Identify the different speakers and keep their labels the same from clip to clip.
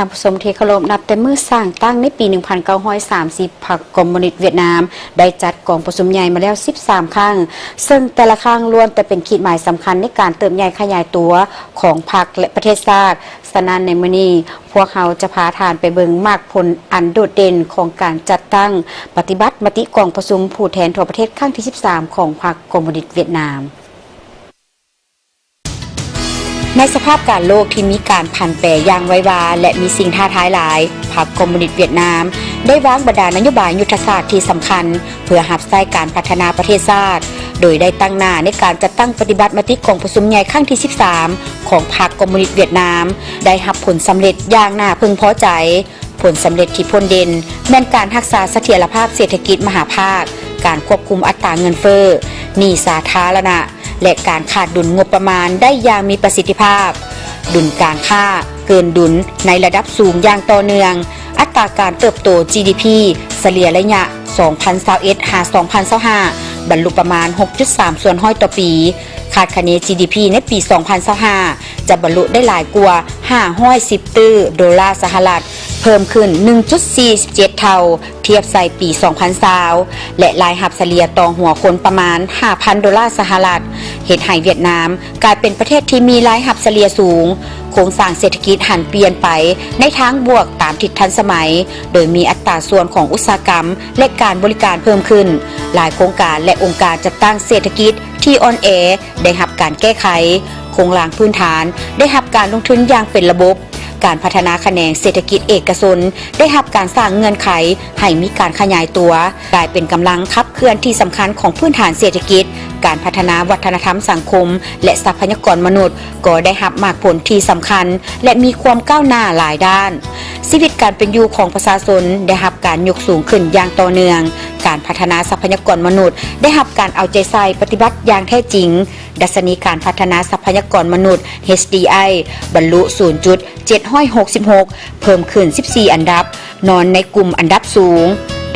Speaker 1: ทางผู้ชมที่เคารพนับแต่เมื่อสร้างตั้งในปี 1930 พรรคคอมมิวนิสต์เวียดนามได้จัดกองประชุมใหญ่มาแล้ว 13 ครั้งซึ่งแต่ละครั้งล้วนแต่เป็นขีดหมายสำคัญในการเติบใหญ่ขยายตัวของพรรคและประเทศชาติฉะนั้นในมื้อนี้พวกเขาจะพาทานไปเบิ่งมากผลอันโดดเด่นของการจัดตั้งปฏิบัติมติกองประชุมผู้แทนทั่วประเทศครั้งที่ 13 ของพรรคคอมมิวนิสต์เวียดนามในสภาพการโลกที่มีการผันแปรอย่างไววาและมีสิ่งท้าทายหลายพรรคคอมมิวนิสต์เวียดนามได้วางบรรดานโยบายยุทธศาสตร์ที่สำคัญเพื่อหับไส้การพัฒนาประเทศชาติโดยได้ตั้งหน้าในการจัดตั้งปฏิบัติมติกองประชุมใหญ่ครั้งที่ 13 ของพรรคคอมมิวนิสต์เวียดนามได้รับผลสำเร็จอย่างน่าพึงพอใจผลสำเร็จที่พ้นเด่นแม่นการรักษาเสถียรภาพเศรษฐกิจมหาภาคการควบคุมอัตราเงินเฟ้อหนี้สาธารณะและการขาดดุลงบประมาณได้อย่างมีประสิทธิภาพดุลการค้าเกินดุลในระดับสูงอย่างต่อเนื่องอัตราการเติบโต GDP เฉลี่ยระยะ 2021-2025 บรรลุประมาณ 6.3 ส่วนห้อยต่อปีคาดคะเน GDP ในปี 2025 จะบรรลุได้หลายกว่า510ตื้อดอลลาร์สหรัฐเพิ่มขึ้น 1.47 เท่าเทียบใส่ปี 2020 และรายรับเฉลี่ยต่อหัวคนประมาณ 5,000 ดอลลาร์สหรัฐเฮ็ดให้เวียดนามกลายเป็นประเทศที่มีรายรับเฉลี่ยสูงโครงสร้างเศรษฐกิจหันเปลี่ยนไปในทางบวกตามทิศทันสมัยโดยมีอัตราส่วนของอุตสาหกรรมและการบริการเพิ่มขึ้นหลายโครงการและองค์การจัดตั้งเศรษฐกิจที่อ่อนแอได้รับการแก้ไขโครงสร้างพื้นฐานได้รับการลงทุนอย่างเป็นระบบการพัฒนาแขนงเศรษฐกิจเอกชนได้รับการสร้างเงื่อนไขให้มีการขยายตัวกลายเป็นกำลังขับเคลื่อนที่สำคัญของพื้นฐานเศรษฐกิจการพัฒนาวัฒนธรรมสังคมและทรัพยากรมนุษย์ก็ได้รับมากผลที่สำคัญและมีความก้าวหน้าหลายด้านชีวิตการเป็นอยู่ของประชาชนได้รับการยกสูงขึ้นอย่างต่อเนื่องการพัฒนาทรัพยากรมนุษย์ได้รับการเอาใจใส่ปฏิบัติอย่างแท้จริงดัชนีการพัฒนาทรัพยากรมนุษย์ HDI บรรลุ 0.766 เพิ่มขึ้น 14 อันดับนอนในกลุ่มอันดับสูง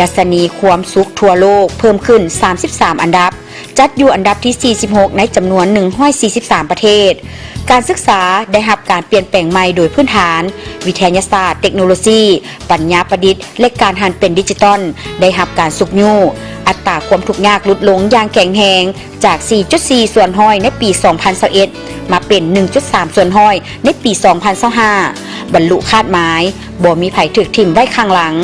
Speaker 1: ดัชนีความสุขทั่วโลกเพิ่มขึ้น 33 อันดับจัดอยู่อันดับที่ 46 ในจำนวน 143 ประเทศการศึกษาได้รับการเปลี่ยนแปลงใหม่โดยพื้นฐานวิทยาศาสตร์เทคโนโลยีปัญญาประดิษฐ์และการหันเป็นดิจิทัลได้รับการสุกยู่อัตราความทุกข์ยากลดลงอย่างแข็งแรงจาก 4.4 ส่วนห้อยในปี 2021 มาเป็น 1.3 ส่วนห้อยในปี 2025 บรรลุคาดหมายบ่มีภัยถูกทิ่มไว้ข้างหลัง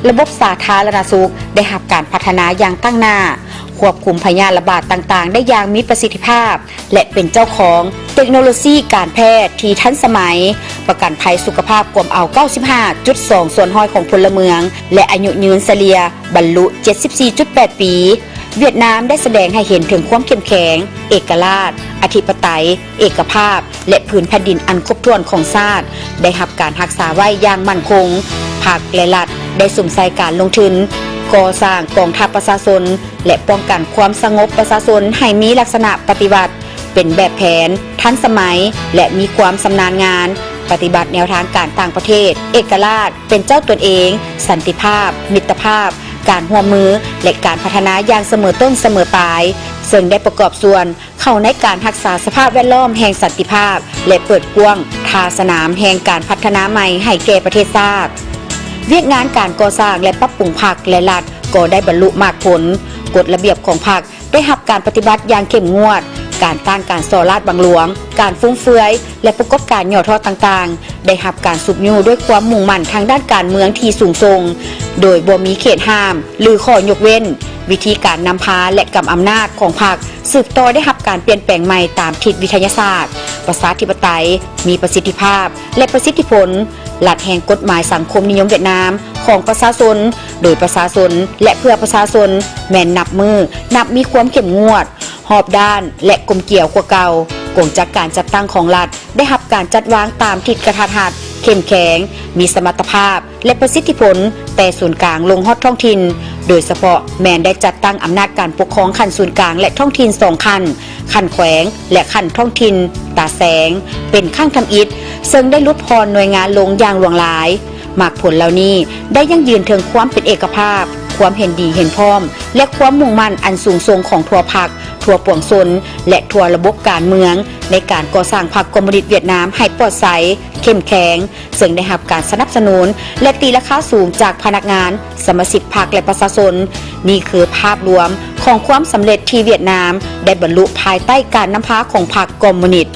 Speaker 1: ระบบสาธารณสุขได้รับการพัฒนาอย่างตั้งหน้าควบคุมพยาธิระบาดต่างๆได้อย่างมีประสิทธิภาพและเป็นเจ้าของเทคโนโลยีการแพทย์ที่ทันสมัยประกันภัยสุขภาพกวมเอา 95.2 ส่วนห้อยของพลเมืองและอายุยืนเฉลี่ยบรรลุ 74.8 ปีเวียดนามได้แสดงให้เห็นถึงความเข้มแข็งเอกราชอธิปไตยเอกภาพและพื้นแผ่นดินอันครบถ้วนของชาติได้รับการรักษาไว้อย่างมั่นคงภาคและรัฐได้สุ่มใส่การลงทุนก่อสร้างกองทัพประชาชนและป้องกันความสงบประชาชนให้มีลักษณะปฏิบัติเป็นแบบแผนทันสมัยและมีความชำนาญงานปฏิบัติแนวทางการต่างประเทศเอกราชเป็นเจ้าตนเองสันติภาพมิตรภาพการร่วมมือและการพัฒนาอย่างเสมอต้นเสมอปลายซึ่งได้ประกอบส่วนเข้าในการรักษาสภาพแวดล้อมแห่งสันติภาพและเปิดกว้างทาสนามแห่งการพัฒนาใหม่ให้แก่ประเทศชาติเวียกงานการก่อสร้างและปรับปรุงพรรคและรัฐก็ได้บรรลุมากผลกฎระเบียบของพรรคได้รับการปฏิบัติอย่างเข้มงวดการต้านการส่อราษฎร์บังหลวงการฟุ่มเฟือยและประกอบการย่อท่อต่างๆได้รับการสุบยู่ด้วยความมุ่งมั่นทางด้านการเมืองที่สูงส่งโดยบ่มีเขตห้ามหรือข้อยกเว้นวิธีการนำพาและกำอำนาจของพรรคสืบต่อได้รับการเปลี่ยนแปลงใหม่ตามทิศวิทยาศาสตร์ประชาธิปไตยมีประสิทธิภาพและประสิทธิผลหลักแห่งกฎหมายสังคมนิยมเวียดนามของประชาชนโดยประชาชนและเพื่อประชาชนแม่นนับมีความเข้มงวดหอบด้านและกลมเกี่ยวกว่าเก่ากงจากการจัดตั้งของรัฐได้รับการจัดวางตามทิศกระทัดรัดเข้มแข็งมีสมรรถภาพและประสิทธิผลแต่ศูนย์กลางลงฮอดท้องถิ่นโดยเฉพาะแมนได้จัดตั้งอำนาจการปกครองขั้นศูนย์กลางและท้องถิ่น2ขั้นแขวงและขั้นท้องถิ่นตาแสงเป็นขั้นทำอิฐซึ่งได้ลดพรหน่วยงานลงอย่างหลวงหลายมากผลเหล่านี้ได้ยั่งยืนถึงความเป็นเอกภาพความเห็นดีเห็นพร้อมและความมุ่งมั่นอันสูงส่งของทั่วพรรค ทั่วปวงชนและทั่วระบบการเมืองในการก่อสร้างพรรคคอมมิวนิสต์เวียดนามให้ปลอดภัยเข้มแข็งซึ่งได้รับการสนับสนุนและตีราคาสูงจากพนักงานสมาชิกพรรคและประชาชนนี่คือภาพรวมของความสำเร็จที่เวียดนามได้บรรลุภายใต้การนำพาของพรรคคอมมิวนิสต์